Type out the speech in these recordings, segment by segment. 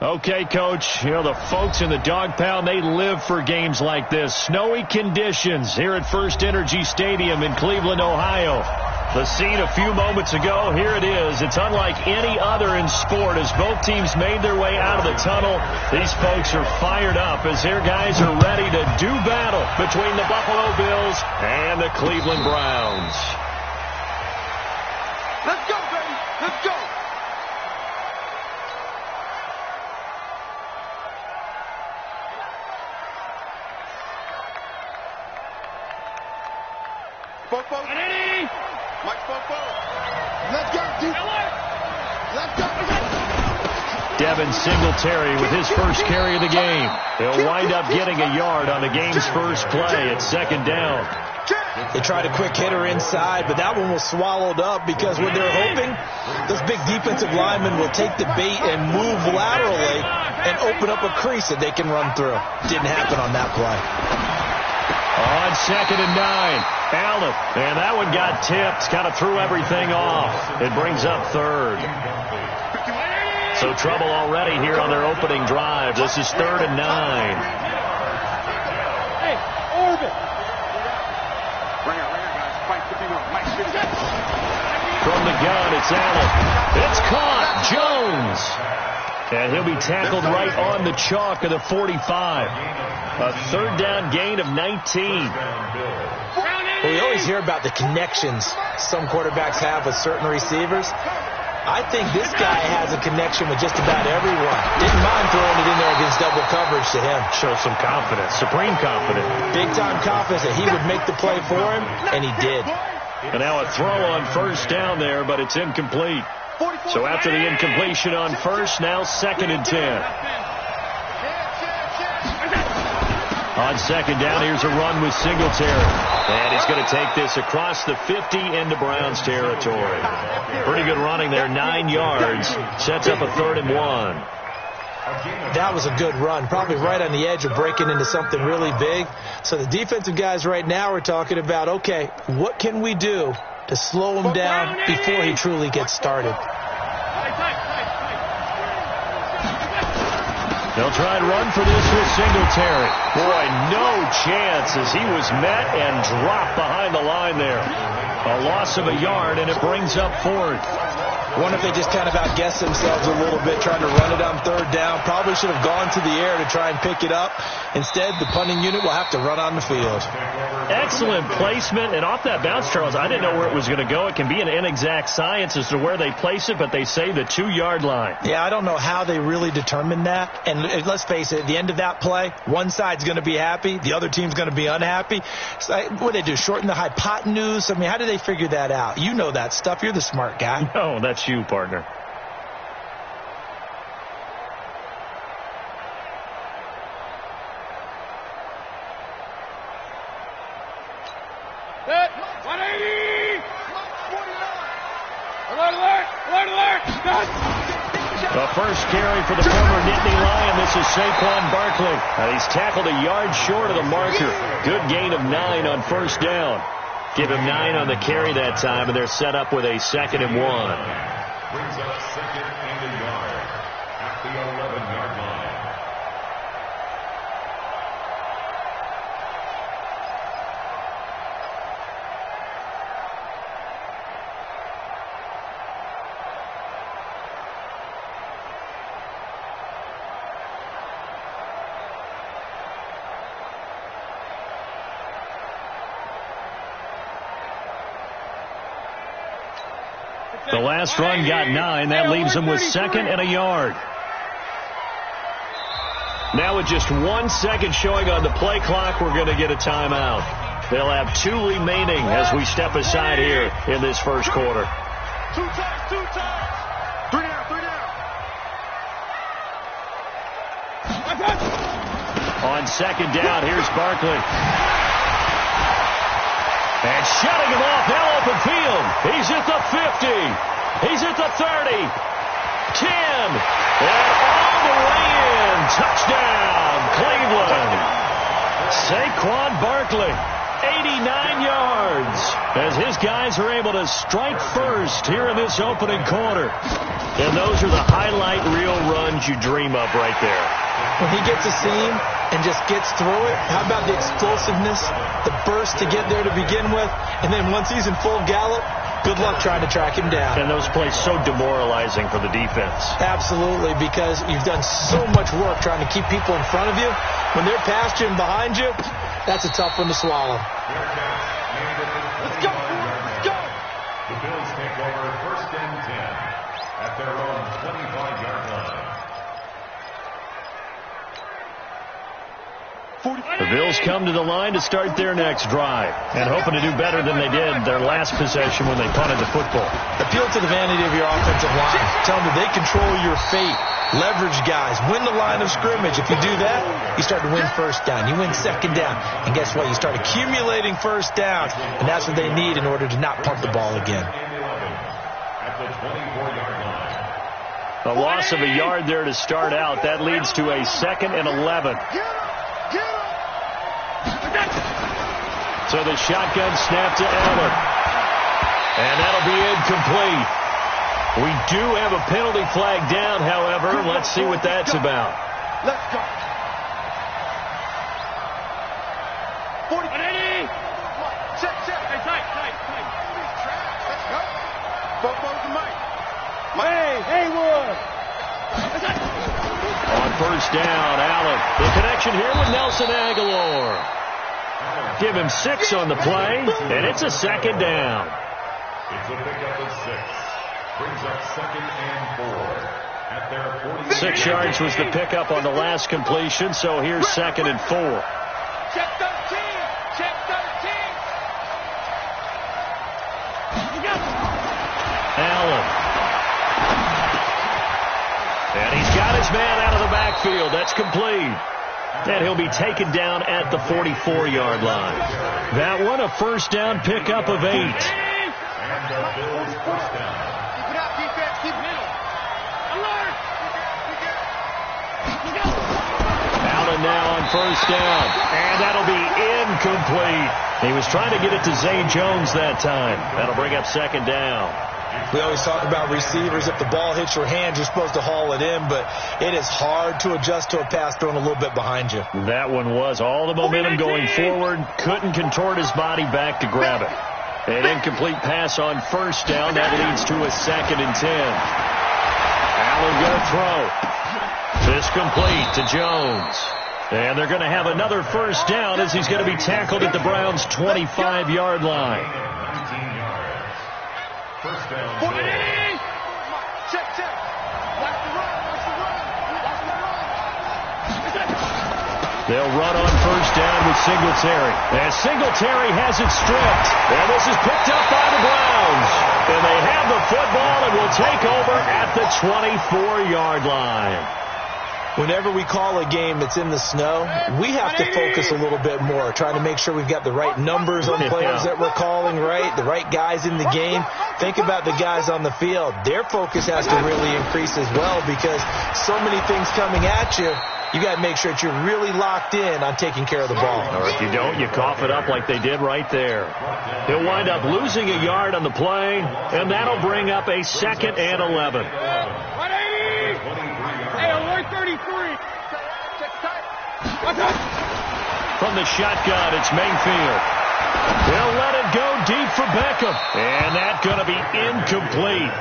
Okay, Coach, you know, the folks in the dog pound, they live for games like this. Snowy conditions here at First Energy Stadium in Cleveland, Ohio. The scene a few moments ago, here it is. It's unlike any other in sport as both teams made their way out of the tunnel. These folks are fired up as their guys are ready to do battle between the Buffalo Bills and the Cleveland Browns. Let's go, baby. Let's go. Fofo. Mike Fofo. Let's go, dude. Let's go. Devin Singletary with his first carry of the game. He'll wind up getting a yard on the game's first play at second down. They tried a quick hitter inside, but that one was swallowed up because what they're hoping, those big defensive linemen will take the bait and move laterally and open up a crease that they can run through. Didn't happen on that play. On 2nd and 9, Allen. And that one got tipped, kind of threw everything off. It brings up 3rd. So trouble already here on their opening drive. This is 3rd and 9. Hey, orbit. Right here, guys. Fight 51. Mike, from the gun, it's Allen. It's caught. Jones. And he'll be tackled right on the chalk of the 45. A 3rd down gain of 19. Well, we always hear about the connections some quarterbacks have with certain receivers. I think this guy has a connection with just about everyone. Didn't mind throwing it in there against double coverage to him. Shows some confidence, supreme confidence. Big-time confidence that he would make the play for him, and he did. And now a throw on 1st down there, but it's incomplete. So after the incompletion on 1st, now 2nd and 10. On 2nd down, here's a run with Singletary. And he's going to take this across the 50 into Browns territory. Pretty good running there, 9 yards. Sets up a 3rd and 1. That was a good run, probably right on the edge of breaking into something really big. So the defensive guys right now are talking about, okay, what can we do to slow him down before he truly gets started? They'll try and run for this with Singletary. Boy, no chance as he was met and dropped behind the line there. A loss of a yard, and it brings up 4th. I wonder if they just kind of outguessed themselves a little bit trying to run it on 3rd down. Probably should have gone to the air to try and pick it up. Instead, the punting unit will have to run on the field. Excellent placement, and off that bounce, Charles, I didn't know where it was going to go. It can be an inexact science as to where they place it, but they say the 2-yard line. Yeah, I don't know how they really determined that. And let's face it, at the end of that play, one side's going to be happy, the other team's going to be unhappy. So, what do they do, shorten the hypotenuse? I mean, how do they figure that out? You know that stuff. You're the smart guy. No, that's you, partner. Set. 180. Alert. The first carry for the former Nittany Lion. This is Saquon Barkley. And he's tackled a yard short of the marker. Good gain of 9 on 1st down. Give him 9 on the carry that time, and they're set up with a 2nd and 1. Brings up 2nd and a yard at the 11-yard line. The last run got 9. That leaves them with 2nd and a yard. Now with just 1 second showing on the play clock, we're going to get a timeout. They'll have 2 remaining as we step aside here in this first quarter. 2 times. 3 down. On 2nd down, here's Barkley. And shutting him off, now open field. He's at the 50. He's at the 30. 10. And all the way in. Touchdown, Cleveland. Saquon Barkley. 89 yards as his guys are able to strike first here in this opening quarter. And those are the highlight reel runs you dream of right there. When he gets a seam and just gets through it, how about the explosiveness, the burst to get there to begin with, and then once he's in full gallop, good luck trying to track him down. And those plays so demoralizing for the defense. Absolutely, because you've done so much work trying to keep people in front of you. When they're past you and behind you, that's a tough one to swallow. Let's go. Let's go. The Bills take over 1st and 10 at their own 25-yard line. The Bills come to the line to start their next drive and hoping to do better than they did their last possession when they punted the football. Appeal to the vanity of your offensive line. Tell them that they control your fate. Leverage guys. Win the line of scrimmage. If you do that, you start to win first down. You win second down. And guess what? You start accumulating first downs. And that's what they need in order to not punt the ball again. At the 24-yard line. A loss of a yard there to start out. That leads to a 2nd and 11. So the shotgun snap to Allen. And that'll be incomplete. We do have a penalty flag down, however. Let's see what that's about. Let's go. 40. Check. Hey, tight. Let's go. Both to Mike. Haywood. On first down, Allen. The connection here with Nelson Aguilar. Give him 6 on the play, and it's a 2nd down. It's a pickup of 6. Brings up 2nd and 4 at their 40. 6 yards was the pickup on the last completion, so here's 2nd and 4. Check 13. Allen. And he's got his man out of the backfield. That's complete. And he'll be taken down at the 44-yard line. That one, a first down pickup of 8. And the Bills first down. Keep it up, defense. Keep it middle. Alert. Allen now on first down. And that'll be incomplete. He was trying to get it to Zay Jones that time. That'll bring up 2nd down. We always talk about receivers. If the ball hits your hand, you're supposed to haul it in, but it is hard to adjust to a pass thrown a little bit behind you. That one was all the momentum going forward. Couldn't contort his body back to grab it. An incomplete pass on first down. That leads to a 2nd and 10. Allen going to throw. This complete to Jones. And they're going to have another first down as he's going to be tackled at the Browns' 25-yard line. 19 yards. First down. Check. Watch the run. They'll run on first down with Singletary. And Singletary has it stripped. And this is picked up by the Browns. And they have the football and will take over at the 24-yard line. Whenever we call a game that's in the snow, we have to focus a little bit more, trying to make sure we've got the right numbers on players that we're calling, right? The right guys in the game. Think about the guys on the field. Their focus has to really increase as well because so many things coming at you. You got to make sure that you're really locked in on taking care of the ball. Or if you don't, you cough it up like they did right there. He'll wind up losing a yard on the play, and that'll bring up a 2nd and 11. Hey, alert 33. From the shotgun, it's Mayfield. They'll let it go deep for Beckham. And that's going to be incomplete.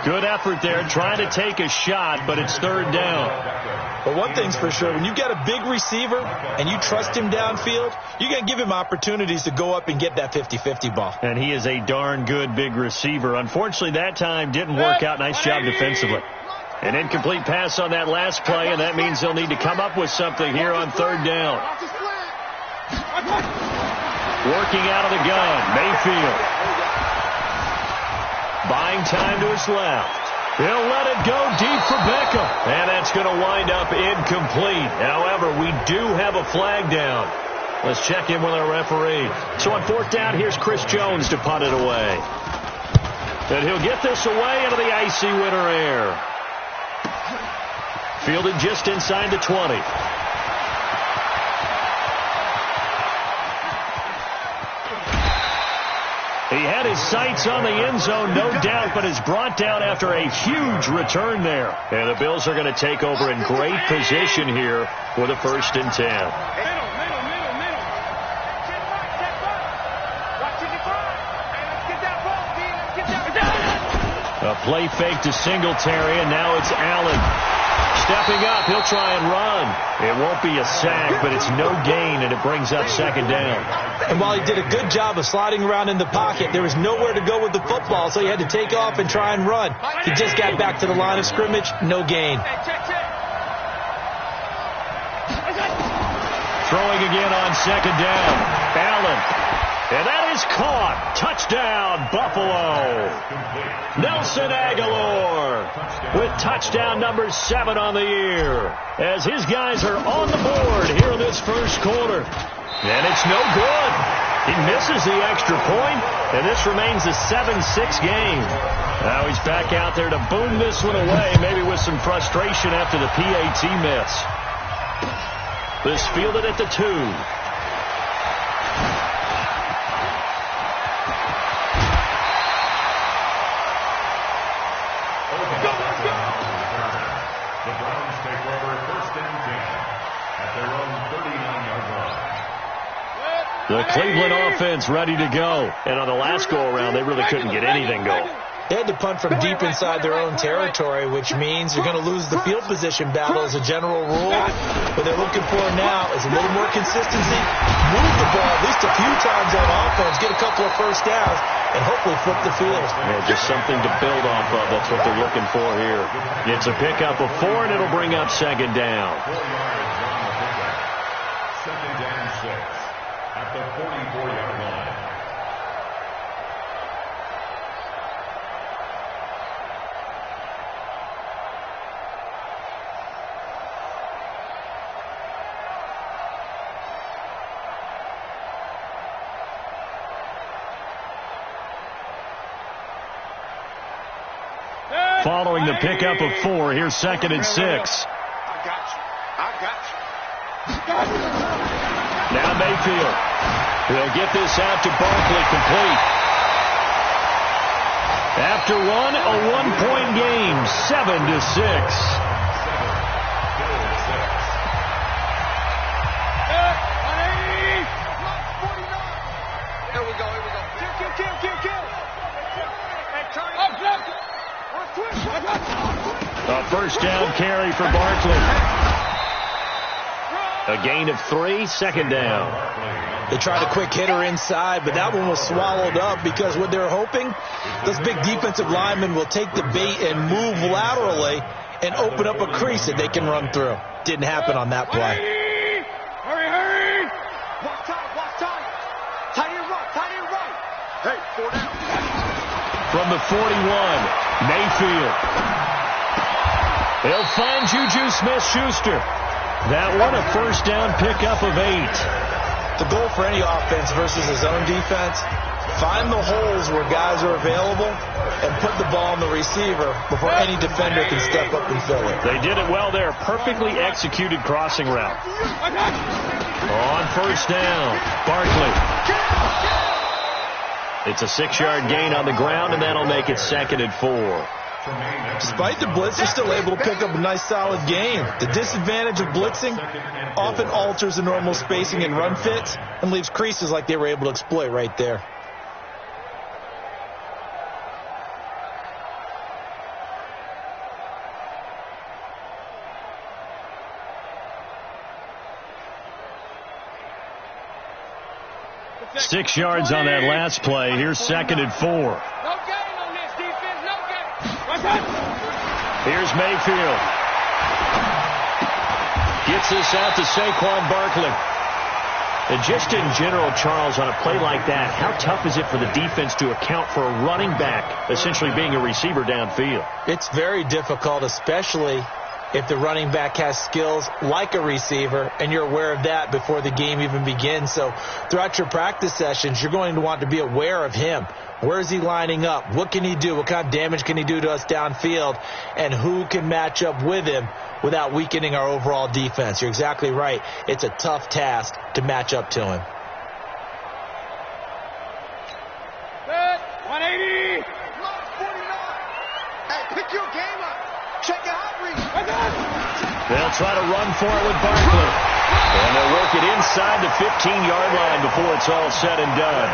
Good effort there trying to take a shot, but it's 3rd down. But one thing's for sure, when you've got a big receiver and you trust him downfield, you're going to give him opportunities to go up and get that 50-50 ball. And he is a darn good big receiver. Unfortunately, that time didn't work out. Nice job defensively. An incomplete pass on that last play, and that means they'll need to come up with something here on 3rd down. Working out of the gun, Mayfield. Buying time to his left. He'll let it go deep for Beckham. And that's going to wind up incomplete. However, we do have a flag down. Let's check in with our referee. So on 4th down, here's Chris Jones to punt it away. And he'll get this away into the icy winter air. Fielded just inside the 20. He had his sights on the end zone, no doubt, but is brought down after a huge return there. And the Bills are going to take over in great position here with a 1st and 10. A play fake to Singletary, and now it's Allen. Stepping up, he'll try and run. It won't be a sack, but it's no gain, and it brings up 2nd down. And while he did a good job of sliding around in the pocket, there was nowhere to go with the football, so he had to take off and try and run. He just got back to the line of scrimmage, no gain. Throwing again on 2nd down. Allen. And that is caught. Touchdown, Buffalo. Nelson Aguilar with touchdown number 7 on the year as his guys are on the board here in this 1st quarter. And it's no good. He misses the extra point, and this remains a 7-6 game. Now he's back out there to boom this one away, maybe with some frustration after the PAT miss. This fielded at the 2. The Browns take over 1st and 10 at their own 39-yard line. The Cleveland offense ready to go. And on the last go-around, they really couldn't get anything going. They had to punt from deep inside their own territory, which means you're going to lose the field position battle as a general rule. What they're looking for now is a little more consistency, move the ball at least a few times on offense, get a couple of 1st downs, and hopefully flip the field. Yeah, just something to build off of. That's what they're looking for here. It's a pickup of 4, and it'll bring up 2nd down. 4 yards on the pickup. 2nd and 6 at the 44-yard line. Following the pickup of 4, here's 2nd and 6. I got you. Now Mayfield. He'll get this out to Barkley, complete. After one, a 1-point game, 7-6. A 1st down carry for Barkley. A gain of 3, 2nd down. They tried a quick hitter inside, but that one was swallowed up because what they're hoping, those big defensive linemen will take the bait and move laterally and open up a crease that they can run through. Didn't happen on that play. Hurry! Watch time. Tight end right. Hey, 4 down. From the 41, Mayfield. He'll find Juju Smith-Schuster. That one a 1st down pickup of 8. The goal for any offense versus a zone defense, find the holes where guys are available and put the ball on the receiver before any defender can step up and fill it. They did it well there. Perfectly executed crossing route. On 1st down, Barkley. It's a 6-yard gain on the ground, and that'll make it 2nd and 4. Despite the blitz, they're still able to pick up a nice solid gain. The disadvantage of blitzing often alters the normal spacing and run fits and leaves creases like they were able to exploit right there. Six yards on that last play. Here's 2nd and 4. No gain on this defense, no gain. Here's Mayfield. Gets this out to Saquon Barkley. And just in general, Charles, on a play like that, how tough is it for the defense to account for a running back essentially being a receiver downfield? It's very difficult, especially if the running back has skills like a receiver, and you're aware of that before the game even begins. So throughout your practice sessions, you're going to want to be aware of him. Where is he lining up? What can he do? What kind of damage can he do to us downfield? And who can match up with him without weakening our overall defense? You're exactly right. It's a tough task to match up to him. Pick your game up. Check your hot read. They'll try to run for it with Barkley. And they'll work it inside the 15-yard line before it's all said and done.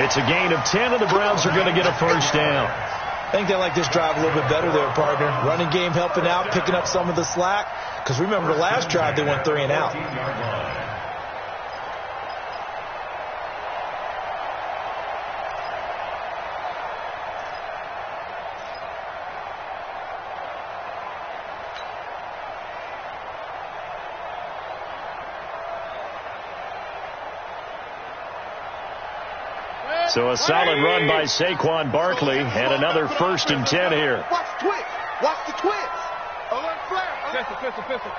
It's a gain of 10, and the Browns are going to get a first down. I think they like this drive a little bit better there, partner. Running game helping out, picking up some of the slack. Because remember, the last drive, they went 3 and out. So a solid run by Saquon Barkley, and another 1st and 10 here. Watch the twist. Watch the twist. Alert flare. Pistol.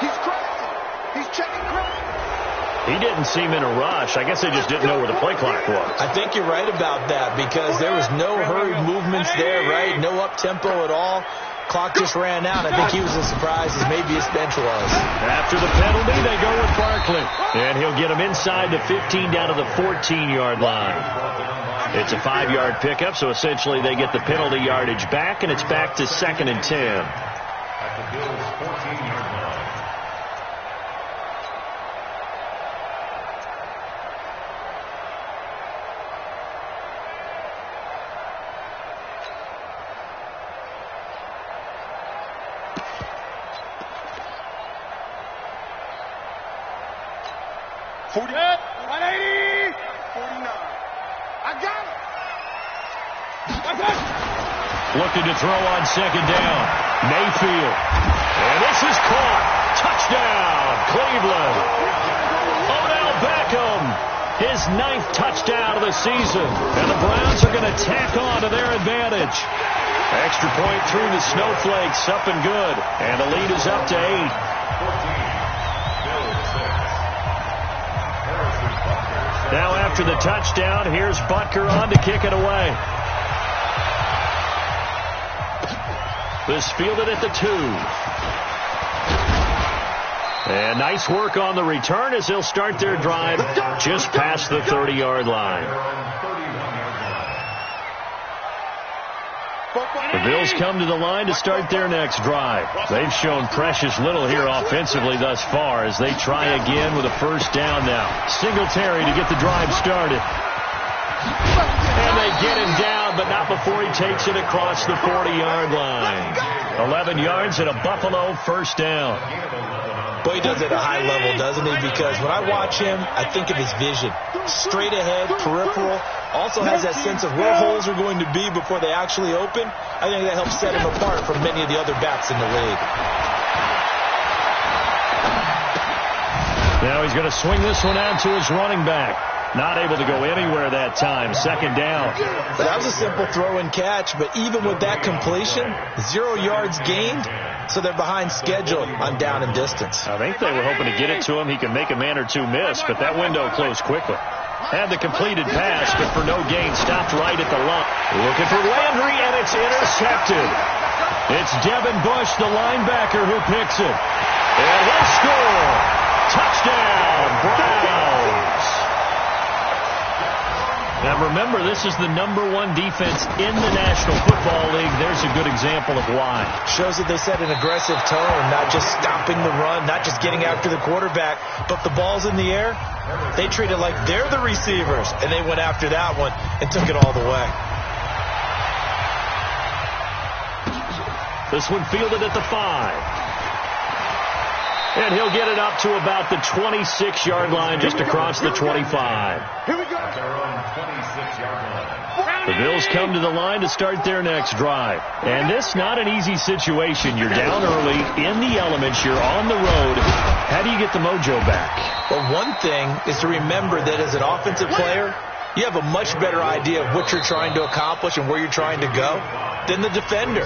He's crazy. He's checking crazy. He didn't seem in a rush. I guess they just didn't know where the play clock was. I think you're right about that because there was no hurried movements there, right? No up-tempo at all. Clock just ran out. I think he was as surprised as maybe his bench was. After the penalty, they go with Barkley. And he'll get him inside the 15 down to the 14-yard line. It's a 5-yard pickup, so essentially they get the penalty yardage back, and it's back to 2nd and 10. At the Bills' 14-yard line. Looking to throw on 2nd down. Mayfield. And this is caught. Touchdown, Cleveland. Odell Beckham, his 9th touchdown of the season. And the Browns are going to tack on to their advantage. Extra point through the snowflakes, up and good. And the lead is up to 8. Now after the touchdown, here's Butker on to kick it away. This fielded at the 2. And nice work on the return as they'll start their drive just past the 30-yard line. The Bills come to the line to start their next drive. They've shown precious little here offensively thus far as they try again with a first down now. Singletary to get the drive started. And they get him down, but not before he takes it across the 40-yard line. 11 yards and a Buffalo first down. Boy, he does it at a high level, doesn't he? Because when I watch him, I think of his vision. Straight ahead, peripheral. Also has that sense of where holes are going to be before they actually open. I think that helps set him apart from many of the other backs in the league. Now he's going to swing this one out to his running back. Not able to go anywhere that time. 2nd down. But that was a simple throw and catch, but even with that completion, 0 yards gained, so they're behind schedule on down and distance. I think they were hoping to get it to him. He could make a man or two miss, but that window closed quickly. Had the completed pass, but for no gain, stopped right at the line. Looking for Landry, and it's intercepted. It's Devin Bush, the linebacker, who picks it. And he'll score. Touchdown, Browns. Now remember, this is the #1 defense in the National Football League. There's a good example of why. Shows that they set an aggressive tone, not just stopping the run, not just getting after the quarterback, but the ball's in the air. They treat it like they're the receivers, and they went after that one and took it all the way. This one fielded at the 5. And he'll get it up to about the 26-yard line, just across the 25. Here we go. At their own 26-yard line. The Bills come to the line to start their next drive. And this not an easy situation. You're down early, in the elements, you're on the road. How do you get the mojo back? Well, one thing is to remember that as an offensive player, you have a much better idea of what you're trying to accomplish and where you're trying to go than the defender.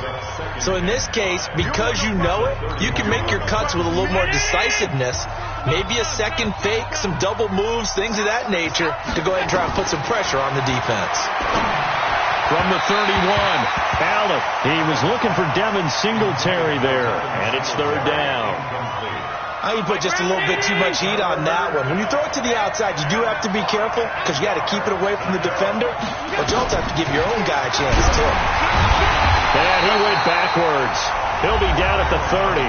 So in this case, because you know it, you can make your cuts with a little more decisiveness, maybe a second fake, some double moves, things of that nature, to go ahead and try and put some pressure on the defense. From the 31, Allen. He was looking for Devin Singletary there, and it's 3rd down. I put just a little bit too much heat on that one. When you throw it to the outside, you do have to be careful because you got to keep it away from the defender, but you also have to give your own guy a chance too. And he went backwards. He'll be down at the 30.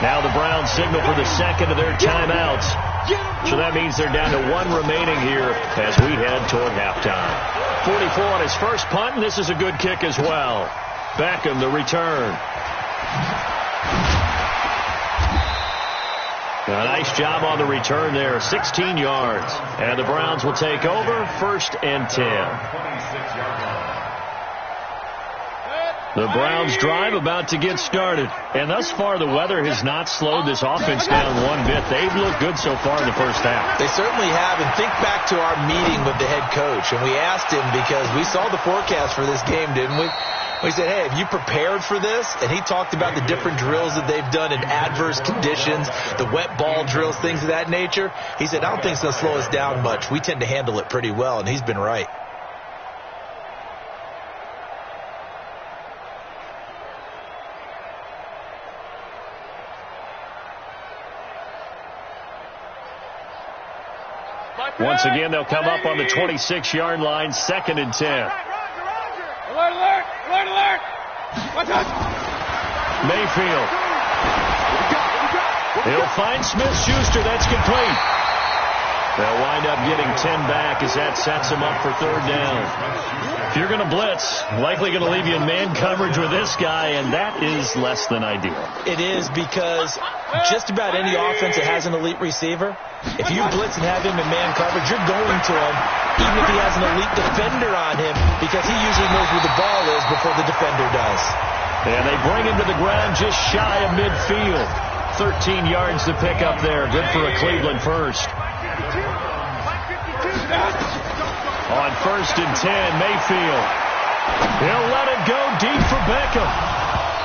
Now the Browns signal for the second of their timeouts. So that means they're down to one remaining here as we head toward halftime. 44 on his first punt, and this is a good kick as well. Beckham, the return. A nice job on the return there, 16 yards. And the Browns will take over, 1st and 10. The Browns drive about to get started. And thus far, the weather has not slowed this offense down one bit. They've looked good so far in the first half. They certainly have. And think back to our meeting with the head coach. And we asked him, because we saw the forecast for this game, didn't we? We said, hey, have you prepared for this? And he talked about the different drills that they've done in adverse conditions, the wet ball drills, things of that nature. He said, I don't think it's going to slow us down much. We tend to handle it pretty well, and he's been right. Once again, they'll come up on the 26-yard line, 2nd and 10. Alert, alert, alert, alert. Watch out. Mayfield. He'll find Smith-Schuster. That's complete. They'll wind up getting 10 back as that sets them up for 3rd down. If you're going to blitz, likely going to leave you in man coverage with this guy, and that is less than ideal. It is, because just about any offense that has an elite receiver, if you blitz and have him in man coverage, you're going to him, even if he has an elite defender on him, because he usually knows where the ball is before the defender does. And they bring him to the ground just shy of midfield. 13 yards to pick up there. Good for a Cleveland first. On 1st and 10, Mayfield. He'll let it go deep for Beckham.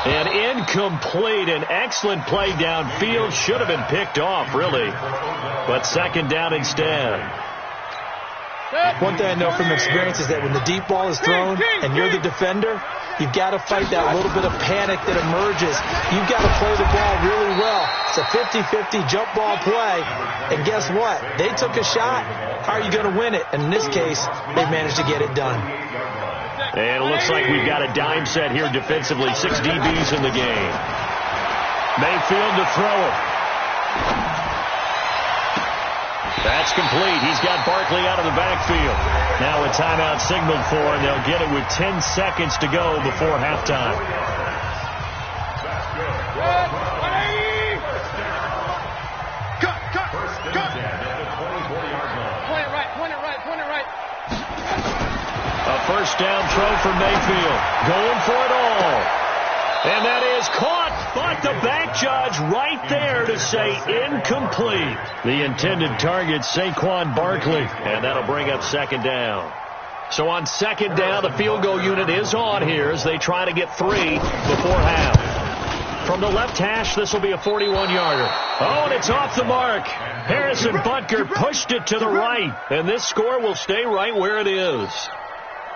And incomplete. An excellent play downfield. Should have been picked off, really. But 2nd down instead. One thing I know from experience is that when the deep ball is thrown and you're the defender, you've got to fight that little bit of panic that emerges. You've got to play the ball really well. It's a 50-50 jump ball play. And guess what? They took a shot. How are you going to win it? And in this case, they managed to get it done. And it looks like we've got a dime set here defensively. 6 DBs in the game. Mayfield to throw it. That's complete. He's got Barkley out of the backfield. Now a timeout signaled for, and they'll get it with 10 seconds to go before halftime. A 1st down throw for Mayfield. Going for it all. And that is caught, but the back judge right there to say incomplete. The intended target, Saquon Barkley, and that'll bring up 2nd down. So on 2nd down, the field goal unit is on here as they try to get 3 before half. From the left hash, this will be a 41-yarder. Oh, and it's off the mark. Harrison Butker pushed it to the right, and this score will stay right where it is.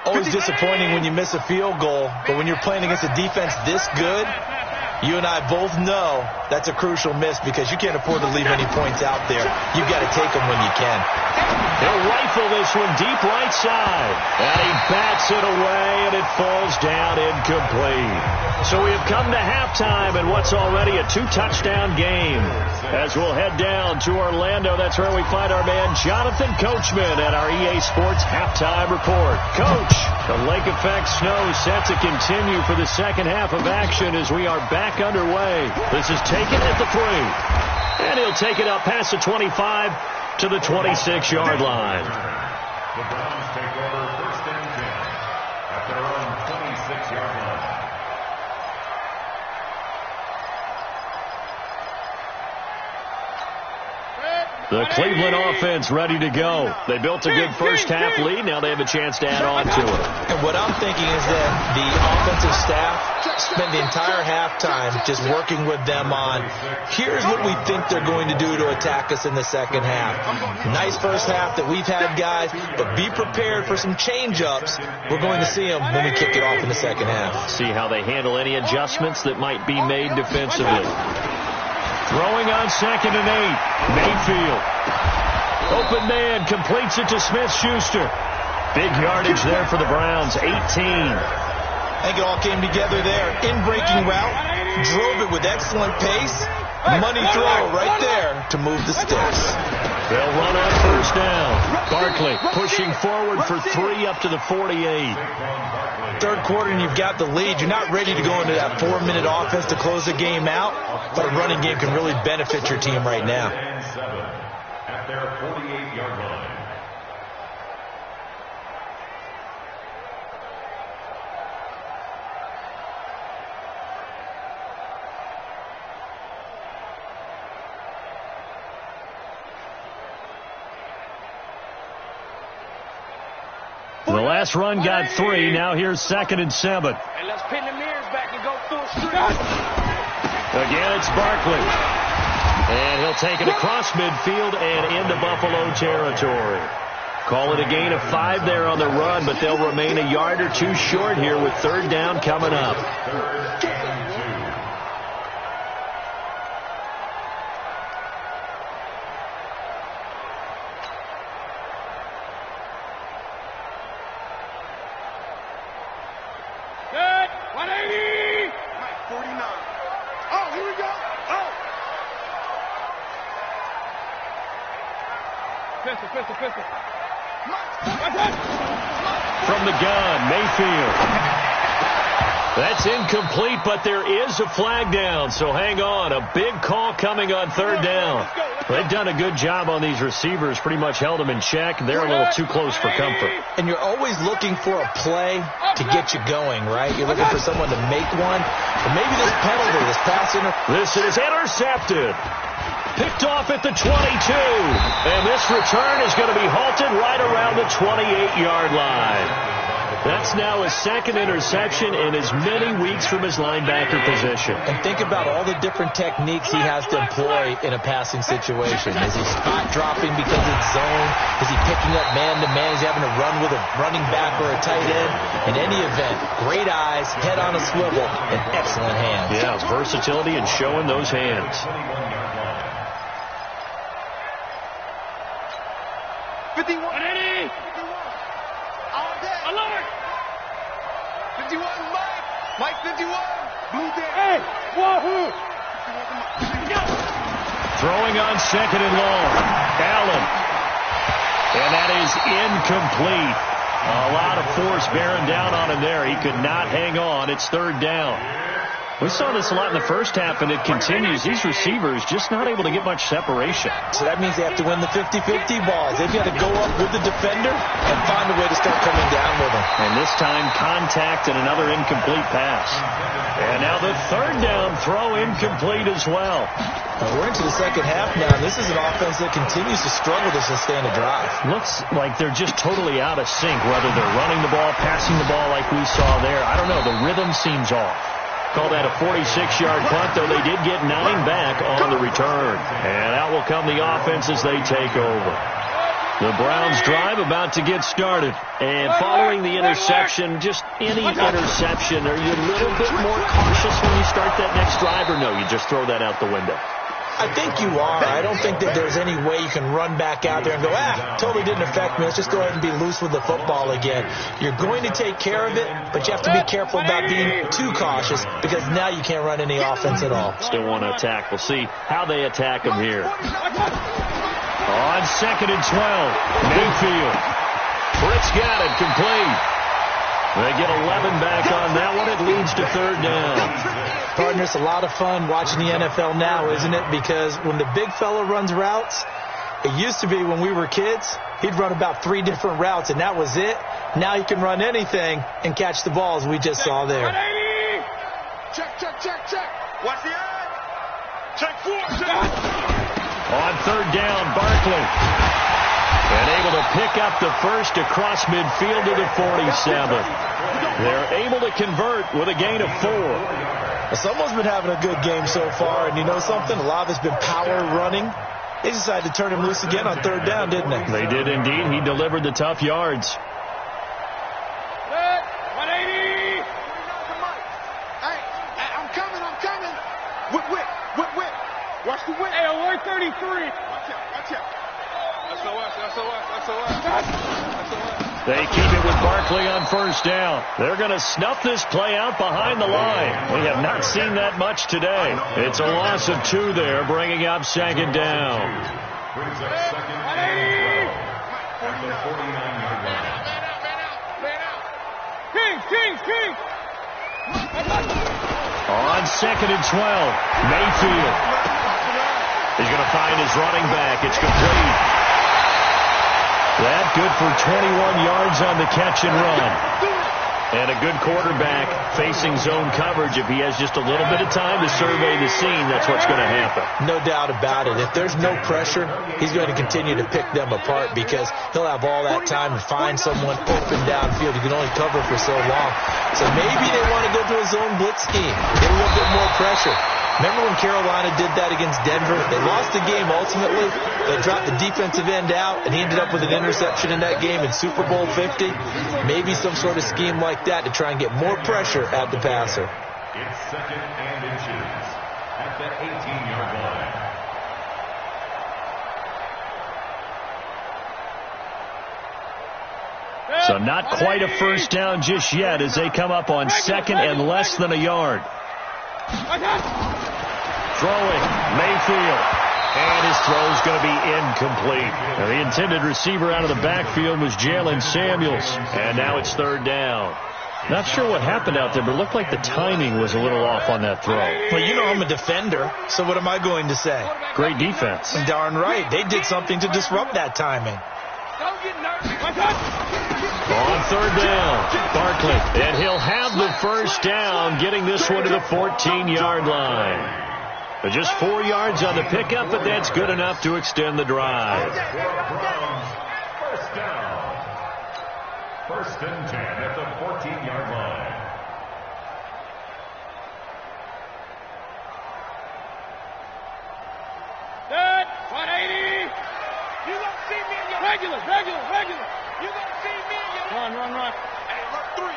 Always disappointing when you miss a field goal, but when you're playing against a defense this good, you and I both know that's a crucial miss because you can't afford to leave any points out there. You've got to take them when you can. He'll rifle this one deep right side. And he bats it away, and it falls down incomplete. So we have come to halftime in what's already a 2-touchdown game. As we'll head down to Orlando, that's where we find our man Jonathan Coachman at our EA Sports Halftime Report. Coach, the lake effect snow set to continue for the second half of action as we are back underway. This is taken at the 3. And he'll take it up past the 25 to the 26-yard line. The Browns take over 1st and 10 at their own 26-yard line. The Cleveland offense ready to go. They built a good first half lead. Now they have a chance to add on to it. And what I'm thinking is that the offensive staff spent the entire halftime just working with them on, here's what we think they're going to do to attack us in the second half. Nice first half that we've had, guys, but be prepared for some change-ups. We're going to see them when we kick it off in the second half. See how they handle any adjustments that might be made defensively. Throwing on 2nd and 8. Mayfield. Open man, completes it to Smith-Schuster. Big yardage there for the Browns, 18. I think it all came together there. In-breaking route, drove it with excellent pace. Money throw right there to move the sticks. They'll run on first down. Barkley pushing forward for 3 up to the 48. Third quarter and you've got the lead. You're not ready to go into that 4-minute offense to close the game out, but a running game can really benefit your team right now. At their 48-yard line. The last run got 3. Now here's 2nd and 7. And let's pin the mirrors back and go full street. Again, it's Barkley. And he'll take it across midfield and into Buffalo territory. Call it a gain of 5 there on the run, but they'll remain a yard or 2 short here with 3rd down coming up. From the gun, Mayfield. That's incomplete, but there is a flag down, so hang on. A big call coming on 3rd down. They've done a good job on these receivers, pretty much held them in check. They're a little too close for comfort. And you're always looking for a play to get you going, right? You're looking for someone to make one. But maybe this penalty, this pass This is intercepted. Picked off at the 22. And this return is going to be halted right around the 28-yard line. That's now his 2nd interception in as many weeks from his linebacker position. And think about all the different techniques he has to employ in a passing situation. Is he spot dropping because it's zone? Is he picking up man-to-man? Is he having to run with a running back or a tight end? In any event, great eyes, head on a swivel, and excellent hands. Yeah, versatility and showing those hands. 51. 51. All day. Alert. 51, Mike. Mike 51. Blue day. Hey, wahoo. Throwing on 2nd and long. Allen. And that is incomplete. A lot of force bearing down on him there. He could not hang on. It's 3rd down. We saw this a lot in the first half, and it continues. These receivers just not able to get much separation. So that means they have to win the 50-50 balls. They've got to go up with the defender and find a way to start coming down with them. And this time, contact and another incomplete pass. And now the 3rd down throw incomplete as well. We're into the second half now. This is an offense that continues to struggle to sustain a drive. Looks like they're just totally out of sync, whether they're running the ball, passing the ball like we saw there. I don't know. The rhythm seems off. Call that a 46-yard punt, though they did get 9 back on the return. And out will come the offense as they take over. The Browns drive about to get started. And following the interception, just any interception, are you a little bit more cautious when you start that next drive, or no, you just throw that out the window? I think you are. I don't think that there's any way you can run back out there and go, totally didn't affect me. Let's just go ahead and be loose with the football again. You're going to take care of it, but you have to be careful about being too cautious because now you can't run any offense at all. Still want to attack. We'll see how they attack him here. On 2nd and 12, Mayfield. Fritz got it, complete. They get 11 back on that one. It leads to 3rd down. Partner, it's a lot of fun watching the NFL now, isn't it? Because when the big fella runs routes, it used to be when we were kids, he'd run about 3 different routes, and that was it. Now he can run anything and catch the balls we just saw there. Check, check, check, check. Watch the eye. Check 4. Check. On 3rd down, Barkley. And able to pick up the first across midfield to the 47. They're able to convert with a gain of 4. Well, someone's been having a good game so far, and you know something? A lot of it's been power running. They decided to turn him loose again on 3rd down, didn't they? They did indeed. He delivered the tough yards. 180. Hey, I'm coming. Whip. Watch the whip. Hey, 133. Watch out. SOS. They keep it with Barkley on first down. They're going to snuff this play out behind the line. We have not seen that much today. It's a loss of 2 there, bringing up second down. Brings up second and 12 at the 49-yard line. King. On second and 12, Mayfield. He's going to find his running back. It's complete. That good for 21 yards on the catch and run. And a good quarterback facing zone coverage. If he has just a little bit of time to survey the scene, that's what's going to happen. No doubt about it. If there's no pressure, he's going to continue to pick them apart because he'll have all that time to find someone open downfield. He can only cover for so long. So maybe they want to go to a zone blitz scheme, get a little bit more pressure. Remember when Carolina did that against Denver? They lost the game ultimately. They dropped the defensive end out, and he ended up with an interception in that game in Super Bowl 50. Maybe some sort of scheme like that to try and get more pressure at the passer. It's second and inches at the 18-yard line. So not quite a first down just yet as they come up on second and less than a yard. Throwing, Mayfield. And his throw's going to be incomplete. Now, the intended receiver out of the backfield was Jalen Samuels. And now it's third down. Not sure what happened out there, but it looked like the timing was a little off on that throw. Well, you know I'm a defender, so what am I going to say? Great defense. Darn right. They did something to disrupt that timing. On third down, Barkley. And he'll have the first down, getting this one to the 14-yard line. Just 4 yards on the pickup, but that's good enough to extend the drive. First down. First and 10 at the 14-yard line. Set. 180. You don't see me in your regular. You don't see me in your run. Hey, alert 3.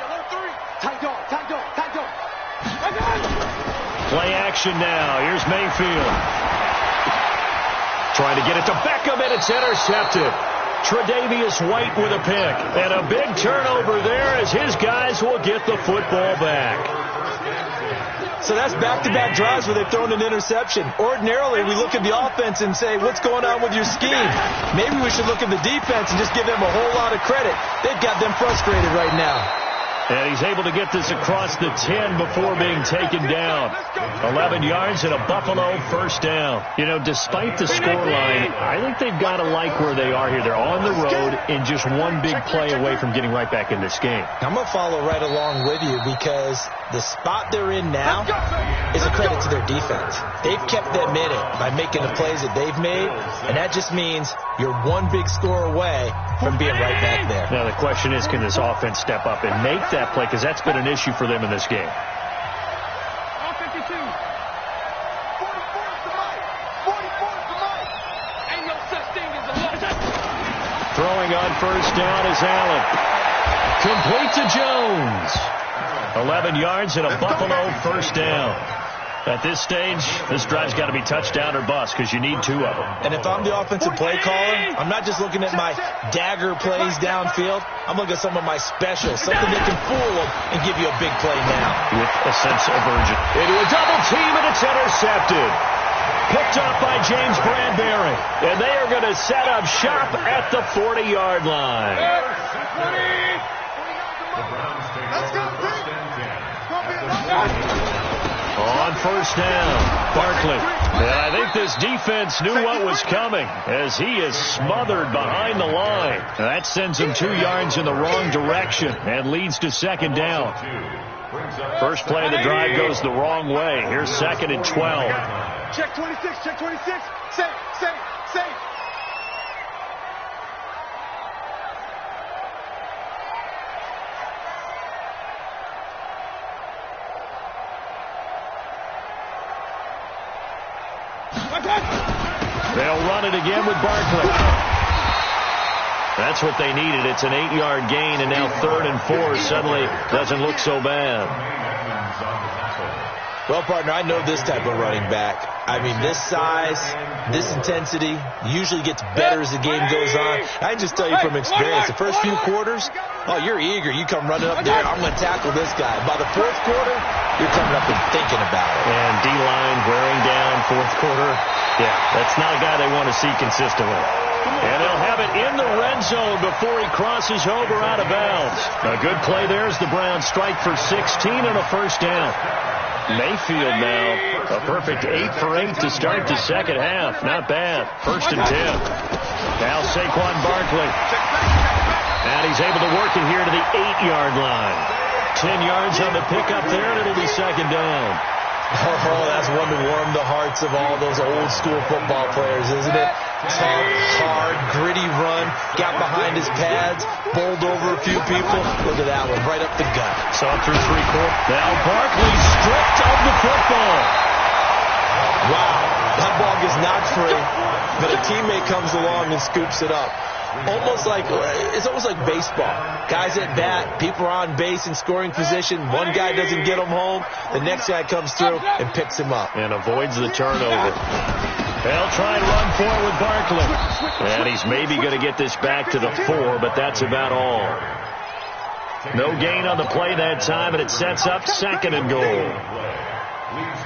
Tight dog. Play action now. Here's Mayfield. Trying to get it to Beckham, and it's intercepted. Tre'Davious White with a pick. And a big turnover there as his guys will get the football back. So that's back-to-back drives where they've thrown an interception. Ordinarily, we look at the offense and say, what's going on with your scheme? Maybe we should look at the defense and just give them a whole lot of credit. They've got them frustrated right now. And he's able to get this across the 10 before being taken down. 11 yards and a Buffalo first down. You know, despite the scoreline, I think they've got to like where they are here. They're on the road and just one big play away from getting right back in this game. I'm going to follow right along with you because the spot they're in now is a credit to their defense. They've kept them in it by making the plays that they've made, and that just means you're one big score away from being right back there. Now, the question is, can this offense step up and make that play? Because that's been an issue for them in this game. Throwing on first down is Allen. Complete to Jones. 11 yards and a Buffalo first down. At this stage, this drive's got to be touchdown or bust because you need 2 of them. And if I'm the offensive play caller, I'm not just looking at my dagger plays downfield. I'm looking at some of my specials, something that can fool them and give you a big play now. With a sense of urgency. Into a double team, and it's intercepted. Picked up by James Bradbury. And they are going to set up shop at the 40-yard line. On first down, Barkley. And I think this defense knew what was coming as he is smothered behind the line. That sends him 2 yards in the wrong direction and leads to second down. First play of the drive goes the wrong way. Here's second and 12. Check 26. Safe. They'll run it again with Barkley. That's what they needed. It's an 8-yard gain, and now 3rd and 4 suddenly doesn't look so bad. Well, partner, I know this type of running back. I mean, this size, this intensity usually gets better as the game goes on. I can just tell you from experience, the first few quarters, oh, you're eager. You come running up there, I'm going to tackle this guy. By the fourth quarter, you're coming up and thinking about it. And D-line wearing down fourth quarter. Yeah, that's not a guy they want to see consistently. And they'll have it in the red zone before he crosses over out of bounds. A good play there as the Browns strike for 16 and a first down. Mayfield now, a perfect 8 for 8 to start the second half. Not bad. First and 10. Now Saquon Barkley. And he's able to work it here to the 8-yard line. 10 yards on the pickup there, and it'll be second down. Oh, that's one to warm the hearts of all those old school football players, isn't it? Tough, hard, gritty run, got behind his pads, bowled over a few people. Look at that one, right up the gut. Saw through 3/4. Now Barkley stripped of the football. Wow, that ball gets knocked free, but a teammate comes along and scoops it up. It's almost like baseball. Guys at bat, people are on base in scoring position. One guy doesn't get him home. The next guy comes through and picks him up. And avoids the turnover. They'll try and run forward with Barkley. And he's maybe going to get this back to the 4, but that's about all. No gain on the play that time, and it sets up second and goal. Leads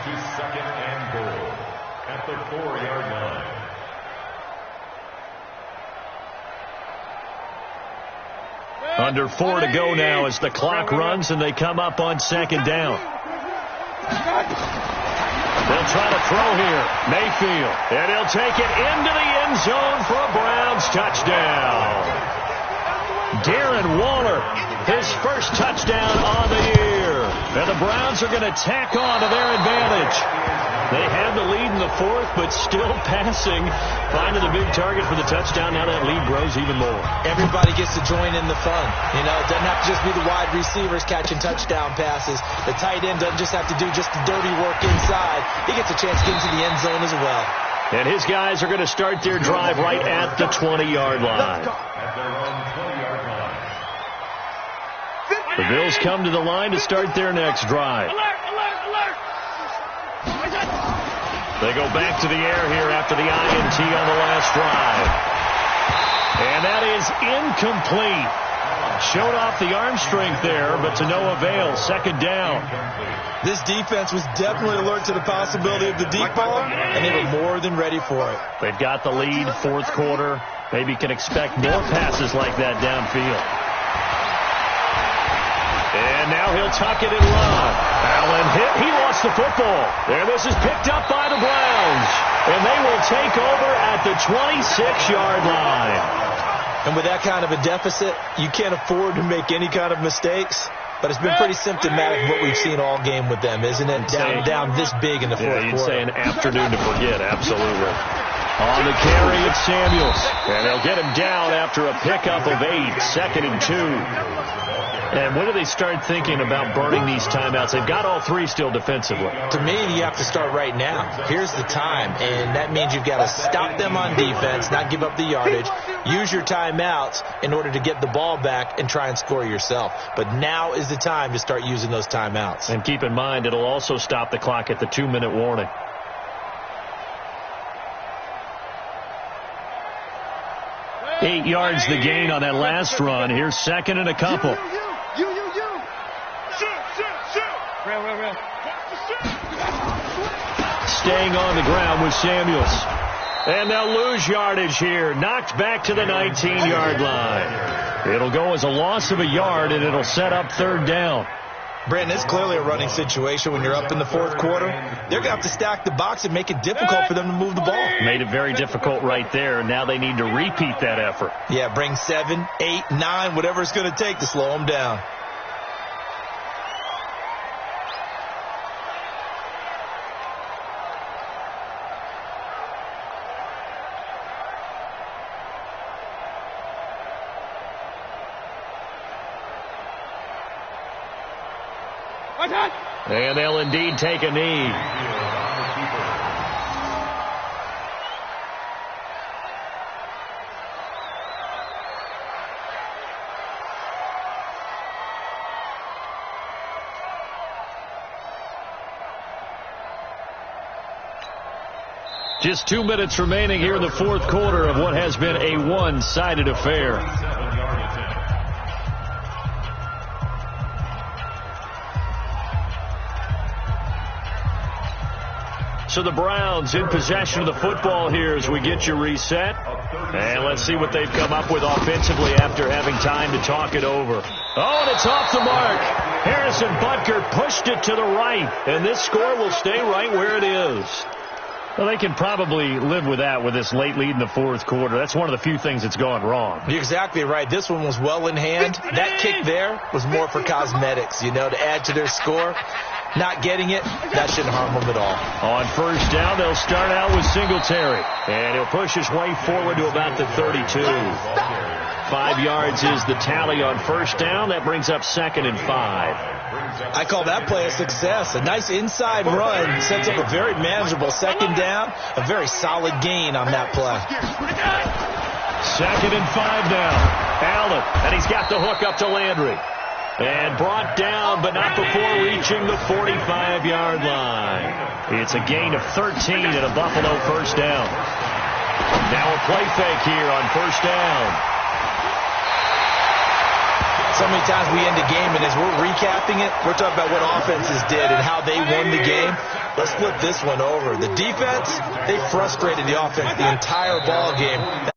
to second and goal at the 4-yard line. Under 4 to go now as the clock runs and they come up on second down. They'll try to throw here. Mayfield. And he'll take it into the end zone for a Browns touchdown. Darren Waller, his first touchdown on the year. And the Browns are going to tack on to their advantage. They had the lead in the fourth, but still passing. Finding the big target for the touchdown. Now that lead grows even more. Everybody gets to join in the fun. You know, it doesn't have to just be the wide receivers catching touchdown passes. The tight end doesn't just have to do just the dirty work inside. He gets a chance to get into the end zone as well. And his guys are going to start their drive right at the 20-yard line. At their own 20-yard line. The Bills come to the line to start their next drive. They go back to the air here after the INT on the last drive. And that is incomplete. Showed off the arm strength there, but to no avail. Second down. This defense was definitely alert to the possibility of the deep ball, and they were more than ready for it. They've got the lead, fourth quarter. Maybe can expect more passes like that downfield. And now he'll tuck it and run. Allen hit. He lost the football. And this is picked up by the Browns. And they will take over at the 26-yard line. And with that kind of a deficit, you can't afford to make any kind of mistakes. But it's been pretty symptomatic of what we've seen all game with them, isn't it? Down this big in the fourth quarter. You'd say an afternoon to forget, absolutely. On the carry, it's Samuels. And they'll get him down after a pickup of 8, second and 2. And when do they start thinking about burning these timeouts? They've got all 3 still defensively. To me, you have to start right now. Here's the time, and that means you've got to stop them on defense, not give up the yardage, use your timeouts in order to get the ball back and try and score yourself. But now is the time to start using those timeouts. And keep in mind, it'll also stop the clock at the 2-minute warning. Eight yards the gain on that last run. Here's second and a couple. Staying on the ground with Samuels. And they'll lose yardage here. Knocked back to the 19-yard line. It'll go as a loss of a yard, and it'll set up third down. Brandon, it's clearly a running situation when you're up in the fourth quarter. They're going to have to stack the box and make it difficult for them to move the ball. Made it very difficult right there. Now they need to repeat that effort. Yeah, bring 7, 8, 9, whatever it's going to take to slow them down. And they'll indeed take a knee. Just 2 minutes remaining here in the fourth quarter of what has been a one-sided affair. So the Browns in possession of the football here as we get you reset. And let's see what they've come up with offensively after having time to talk it over. Oh, and it's off the mark. Harrison Butker pushed it to the right, and this score will stay right where it is. Well, they can probably live with that with this late lead in the fourth quarter. That's one of the few things that's gone wrong. You're exactly right. This one was well in hand. That kick there was more for cosmetics, you know, to add to their score. Not getting it, that shouldn't harm them at all. On first down, they'll start out with Singletary. And he'll push his way forward to about the 32. 5 yards is the tally on first down. That brings up 2nd and 5. I call that play a success. A nice inside run sets up a very manageable second down. A very solid gain on that play. 2nd and 5 now. Allen, and he's got the hook up to Landry. And brought down, but not before reaching the 45-yard line. It's a gain of 13 and a Buffalo first down. Now a play fake here on first down. So many times we end a game, and as we're recapping it, we're talking about what offenses did and how they won the game. Let's flip this one over. The defense, they frustrated the offense the entire ball game